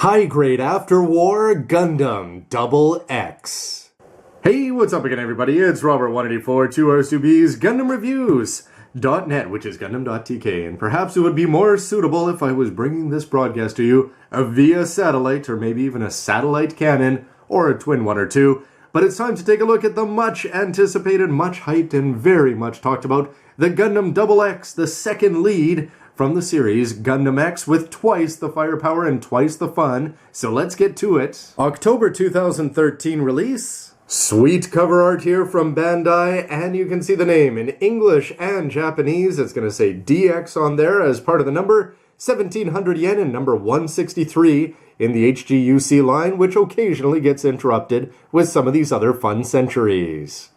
High grade after war Gundam Double X. Hey, what's up again, everybody? It's Robert184, 2Rs2Bs Gundam Reviews.net, which is gundam.tk, and perhaps it would be more suitable if I was bringing this broadcast to you via satellite, or maybe even a satellite cannon, or a twin one or two. But it's time to take a look at the much anticipated, much hyped, and very much talked about, the Gundam Double X, the second lead from the series Gundam X, with twice the firepower and twice the fun. So let's get to it. October 2013 release. Sweet cover art here from Bandai, and you can see the name in English and Japanese. It's going to say DX on there as part of the number 1700 yen and number 163 in the HGUC line, which occasionally gets interrupted with some of these other fun centuries.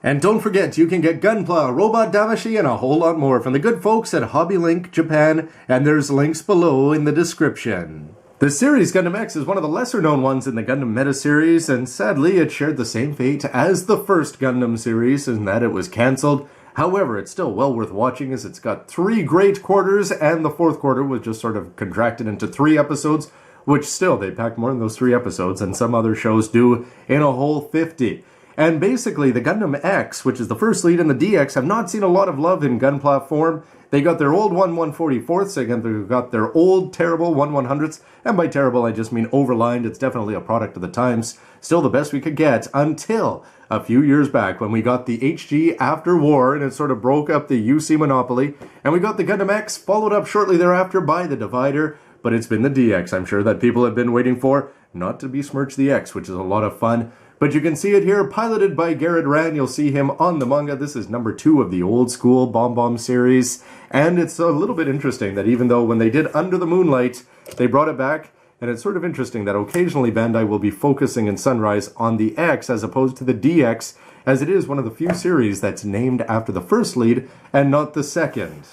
And don't forget, you can get Gunpla, Robot Damashi, and a whole lot more from the good folks at Hobby Link Japan, and there's links below in the description. The series Gundam X is one of the lesser-known ones in the Gundam Meta series, and sadly it shared the same fate as the first Gundam series in that it was cancelled. However, it's still well worth watching as it's got 3 great quarters, and the 4th quarter was just sort of contracted into 3 episodes, which still, they packed more than those 3 episodes than some other shows do in a whole 50. And basically, the Gundam X, which is the first lead in the DX, have not seen a lot of love in Gunpla form. They got their old 1/144ths, again, they got their old terrible 1/100ths, and by terrible I just mean overlined. It's definitely a product of the times. Still the best we could get until a few years back when we got the HG after war, and it sort of broke up the UC monopoly, and we got the Gundam X, followed up shortly thereafter by the Divider, but it's been the DX, I'm sure, that people have been waiting for, not to besmirch the X, which is a lot of fun. But you can see it here, piloted by Garrod. You'll see him on the manga. This is number 2 of the old school Bomb Bomb series. And it's a little bit interesting that even though when they did Under the Moonlight, they brought it back. And it's sort of interesting that occasionally Bandai will be focusing in Sunrise on the X as opposed to the DX, as it is one of the few series that's named after the first lead and not the second.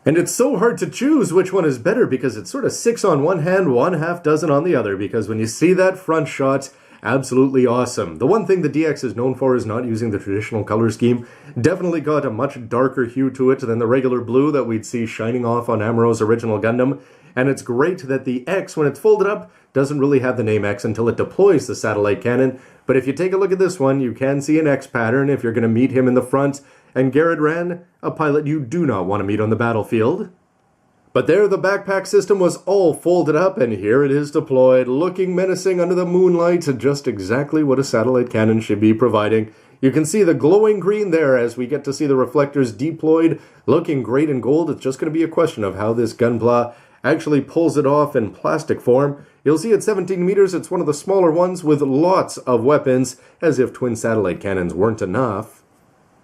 And it's so hard to choose which one is better because it's sort of 6 on one hand, 1/2 dozen on the other, because when you see that front shot, absolutely awesome. The one thing the DX is known for is not using the traditional color scheme. Definitely got a much darker hue to it than the regular blue that we'd see shining off on Amuro's original Gundam. And it's great that the X, when it's folded up, doesn't really have the name X until it deploys the satellite cannon. But if you take a look at this one, you can see an X pattern if you're going to meet him in the front. And Garrod, a pilot you do not want to meet on the battlefield. But there, the backpack system was all folded up, and here it is deployed, looking menacing under the moonlight, just exactly what a satellite cannon should be providing. You can see the glowing green there as we get to see the reflectors deployed, looking great in gold. It's just going to be a question of how this Gunpla actually pulls it off in plastic form. You'll see at 17 meters, it's one of the smaller ones with lots of weapons, as if twin satellite cannons weren't enough.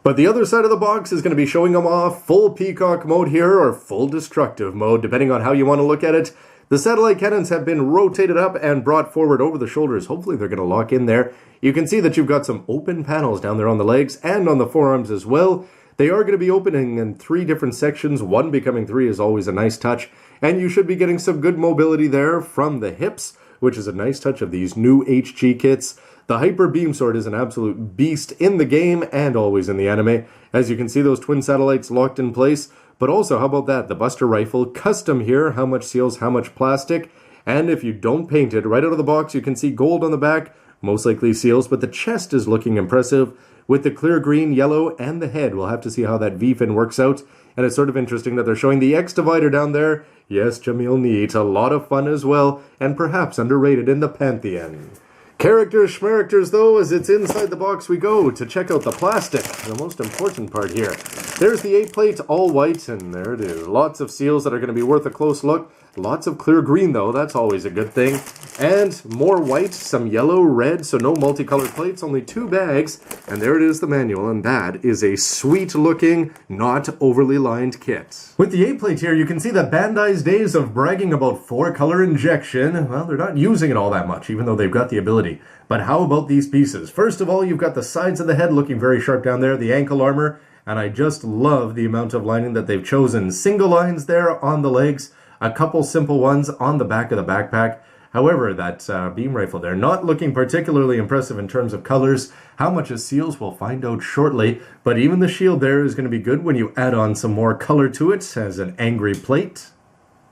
But the other side of the box is going to be showing them off full peacock mode here, or full destructive mode, depending on how you want to look at it. The satellite cannons have been rotated up and brought forward over the shoulders. Hopefully they're going to lock in there. You can see that you've got some open panels down there on the legs and on the forearms as well. They are going to be opening in 3 different sections. 1 becoming 3 is always a nice touch. And you should be getting some good mobility there from the hips, which is a nice touch of these new HG kits. The Hyper Beam Sword is an absolute beast in the game and always in the anime. As you can see, those twin satellites locked in place. But also, how about that? The Buster Rifle, custom here, how much seals, how much plastic. And if you don't paint it, right out of the box, you can see gold on the back, most likely seals, but the chest is looking impressive with the clear green, yellow, and the head. We'll have to see how that V-fin works out. And it's sort of interesting that they're showing the X Divider down there. Yes, Jamil neat, a lot of fun as well, and perhaps underrated in the Pantheon. Characters schmaracters though, as it's inside the box we go to check out the plastic, the most important part here. There's the 8 plate, all white, and there it is. Lots of seals that are going to be worth a close look. Lots of clear green though, that's always a good thing. And more white, some yellow, red, so no multicolored plates, only 2 bags. And there it is, the manual, and that is a sweet looking, not overly lined kit. With the 8 plate here, you can see that Bandai's days of bragging about 4-color injection, well, they're not using it all that much, even though they've got the ability. But how about these pieces? First of all, you've got the sides of the head looking very sharp down there, the ankle armor, and I just love the amount of lining that they've chosen. Single lines there on the legs, a couple simple ones on the back of the backpack. However, that beam rifle there, not looking particularly impressive in terms of colors. How much is seals, we'll find out shortly. But even the shield there is going to be good when you add on some more color to it as an angry plate.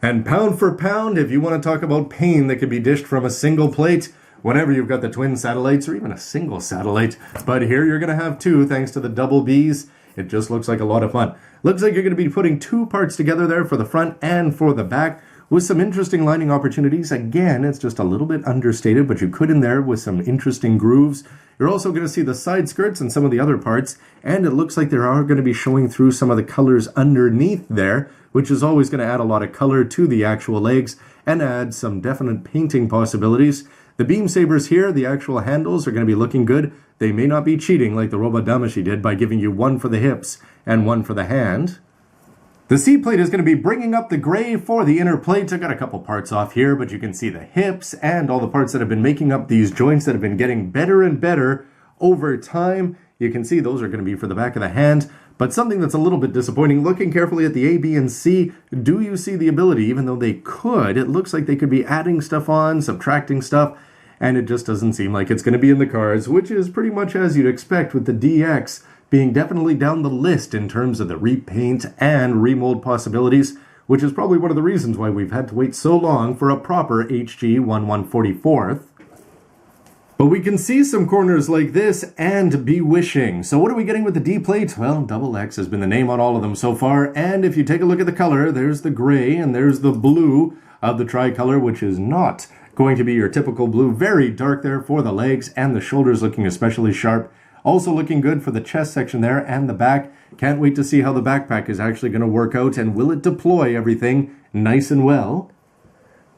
And pound for pound, if you want to talk about pain that can be dished from a single plate, whenever you've got the twin satellites or even a single satellite, but here you're going to have two thanks to the double Bs. It just looks like a lot of fun. Looks like you're going to be putting two parts together there for the front and for the back with some interesting lining opportunities. Again, it's just a little bit understated, but you could in there with some interesting grooves. You're also going to see the side skirts and some of the other parts, and it looks like they are going to be showing through some of the colors underneath there, which is always going to add a lot of color to the actual legs and add some definite painting possibilities. The beam sabers here, the actual handles, are going to be looking good. They may not be cheating like the Robot Damashi did by giving you one for the hips and one for the hand. The C plate is going to be bringing up the gray for the inner plates. I got a couple parts off here, but you can see the hips and all the parts that have been making up these joints that have been getting better and better over time. You can see those are going to be for the back of the hand. But something that's a little bit disappointing, looking carefully at the A, B, and C, do you see the ability, even though they could, it looks like they could be adding stuff on, subtracting stuff, and it just doesn't seem like it's going to be in the cards, which is pretty much as you'd expect with the DX being definitely down the list in terms of the repaint and remold possibilities, which is probably one of the reasons why we've had to wait so long for a proper HG 1/144th. But we can see some corners like this and be wishing. So what are we getting with the D plate? Well, Double X has been the name on all of them so far, and if you take a look at the color, there's the gray and there's the blue of the tricolor, which is not going to be your typical blue. Very dark there for the legs, and the shoulders looking especially sharp. Also looking good for the chest section there and the back. Can't wait to see how the backpack is actually going to work out, and will it deploy everything nice and well.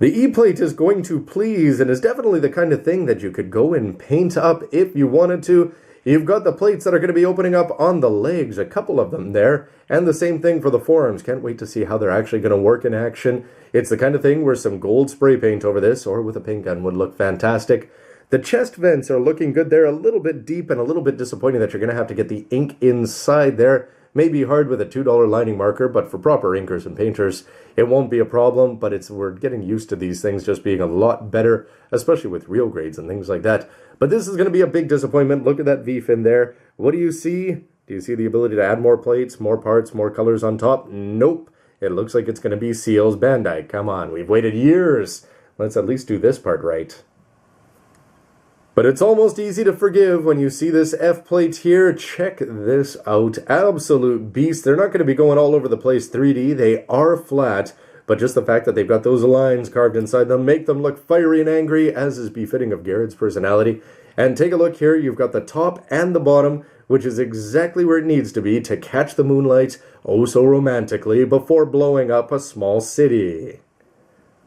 The E-plate is going to please, and is definitely the kind of thing that you could go and paint up if you wanted to. You've got the plates that are going to be opening up on the legs, a couple of them there, and the same thing for the forearms. Can't wait to see how they're actually going to work in action. It's the kind of thing where some gold spray paint over this, or with a paint gun, would look fantastic. The chest vents are looking good there, a little bit deep and a little bit disappointing that you're going to have to get the ink inside there. Maybe hard with a $2 lining marker, but for proper inkers and painters, it won't be a problem. But we're getting used to these things just being a lot better, especially with real grades and things like that. But this is going to be a big disappointment. Look at that V-fin there. What do you see? Do you see the ability to add more plates, more parts, more colors on top? Nope. It looks like it's going to be Seals Bandai. Come on, we've waited years. Let's at least do this part right. But it's almost easy to forgive when you see this F plate here. Check this out. Absolute beast. They're not going to be going all over the place 3D. They are flat. But just the fact that they've got those lines carved inside them make them look fiery and angry, as is befitting of Garrod's personality. And take a look here. You've got the top and the bottom, which is exactly where it needs to be to catch the moonlight oh so romantically before blowing up a small city.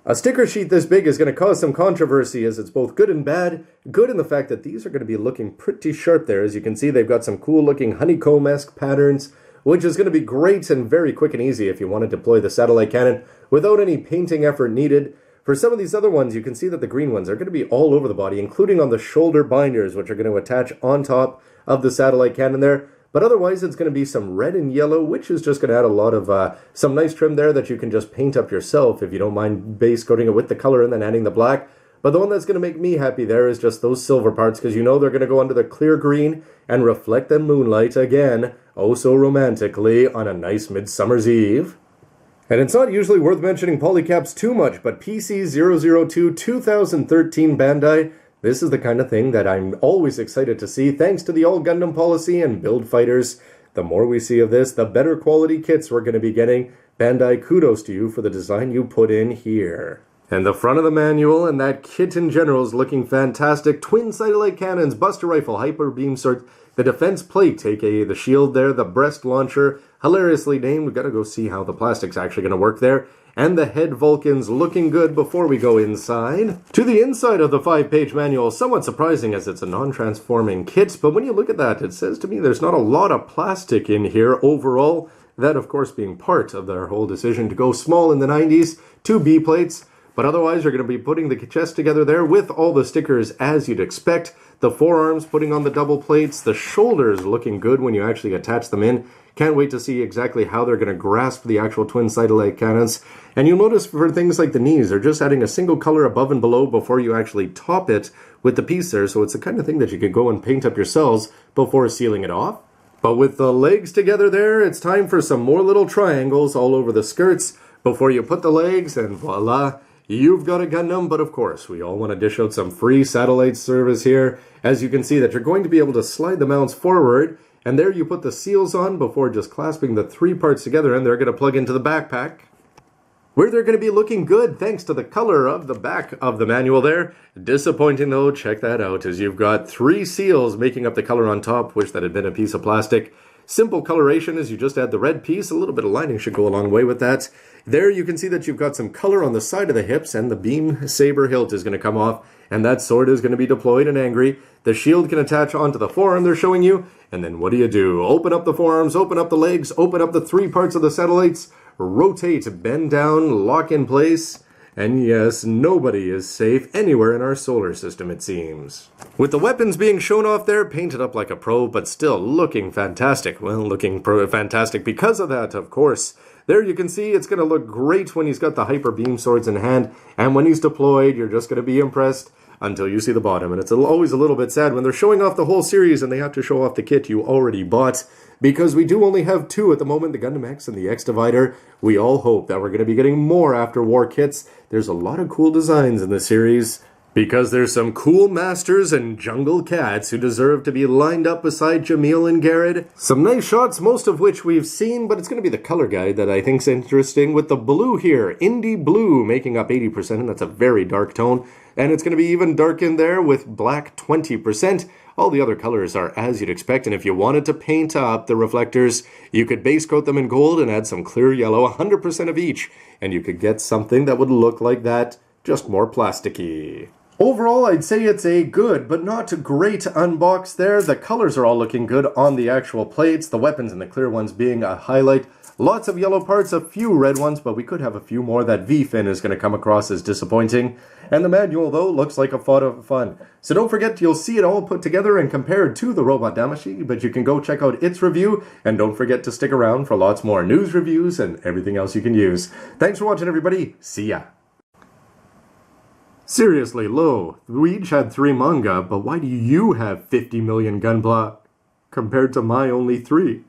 A sticker sheet this big is going to cause some controversy, as it's both good and bad. Good in the fact that these are going to be looking pretty sharp there. As you can see, they've got some cool looking honeycomb-esque patterns, which is going to be great and very quick and easy if you want to deploy the satellite cannon without any painting effort needed. For some of these other ones, you can see that the green ones are going to be all over the body, including on the shoulder binders, which are going to attach on top of the satellite cannon there. But otherwise, it's going to be some red and yellow, which is just going to add a lot of some nice trim there that you can just paint up yourself if you don't mind base coating it with the color and then adding the black. But the one that's going to make me happy there is just those silver parts, because you know they're going to go under the clear green and reflect the moonlight again, oh so romantically, on a nice midsummer's eve. And it's not usually worth mentioning polycaps too much, but PC002 2013 Bandai, this is the kind of thing that I'm always excited to see, thanks to the All Gundam policy and build fighters. The more we see of this, the better quality kits we're going to be getting. Bandai, kudos to you for the design you put in here. And the front of the manual and that kit in general is looking fantastic. Twin satellite cannons, buster rifle, hyper beam sword, the defense plate, aka the shield there, the breast launcher, hilariously named. We've got to go see how the plastic's actually going to work there. And the head Vulcans looking good before we go inside. To the inside of the 5-page manual, somewhat surprising as it's a non-transforming kit, but when you look at that, it says to me there's not a lot of plastic in here overall. That, of course, being part of their whole decision to go small in the 90s, 2 B plates. But otherwise, you're going to be putting the chest together there with all the stickers as you'd expect. The forearms putting on the double plates, the shoulders looking good when you actually attach them in. Can't wait to see exactly how they're going to grasp the actual twin satellite cannons. And you'll notice for things like the knees, they're just adding a single color above and below before you actually top it with the piece there. So it's the kind of thing that you could go and paint up yourselves before sealing it off. But with the legs together there, it's time for some more little triangles all over the skirts. before you put the legs, and voila, you've got a Gundam. But of course, we all want to dish out some free satellite service here. As you can see that you're going to be able to slide the mounts forward, and there you put the seals on before just clasping the 3 parts together, and they're going to plug into the backpack, where they're going to be looking good thanks to the color of the back of the manual there. Disappointing though, check that out, as you've got 3 seals making up the color on top. Wish that had been a piece of plastic. Simple coloration is you just add the red piece. A little bit of lining should go a long way with that. There you can see that you've got some color on the side of the hips, and the beam saber hilt is going to come off, and that sword is going to be deployed and angry. The shield can attach onto the forearm they're showing you, and then what do? Open up the forearms, open up the legs, open up the 3 parts of the satellites, rotate, bend down, lock in place, and yes, nobody is safe anywhere in our solar system, it seems. With the weapons being shown off there, painted up like a pro, but still looking fantastic. Well, looking fantastic because of that, of course. There you can see it's going to look great when he's got the hyper beam swords in hand, and when he's deployed, you're just going to be impressed until you see the bottom. And it's always a little bit sad when they're showing off the whole series and they have to show off the kit you already bought, because we do only have 2 at the moment, the Gundam X and the X Divider. We all hope that we're going to be getting more after war kits. There's a lot of cool designs in the series, because there's some cool masters and jungle cats who deserve to be lined up beside Jamil and Garrod. Some nice shots, most of which we've seen, but it's going to be the color guide that I think's interesting, with the blue here, Indie Blue, making up 80%, and that's a very dark tone. And it's going to be even dark in there with black 20%. All the other colors are as you'd expect, and if you wanted to paint up the reflectors, you could base coat them in gold and add some clear yellow, 100% of each, and you could get something that would look like that, just more plasticky. Overall, I'd say it's a good, but not great unbox there. The colors are all looking good on the actual plates, the weapons and the clear ones being a highlight. Lots of yellow parts, a few red ones, but we could have a few more. That V-fin is going to come across as disappointing. And the manual, though, looks like a lot of fun. So don't forget, you'll see it all put together and compared to the Robot Damashi, but you can go check out its review, and don't forget to stick around for lots more news reviews and everything else you can use. Thanks for watching, everybody. See ya. Seriously, Lo, we each had 3 manga, but why do you have 50 million Gunpla compared to my only 3?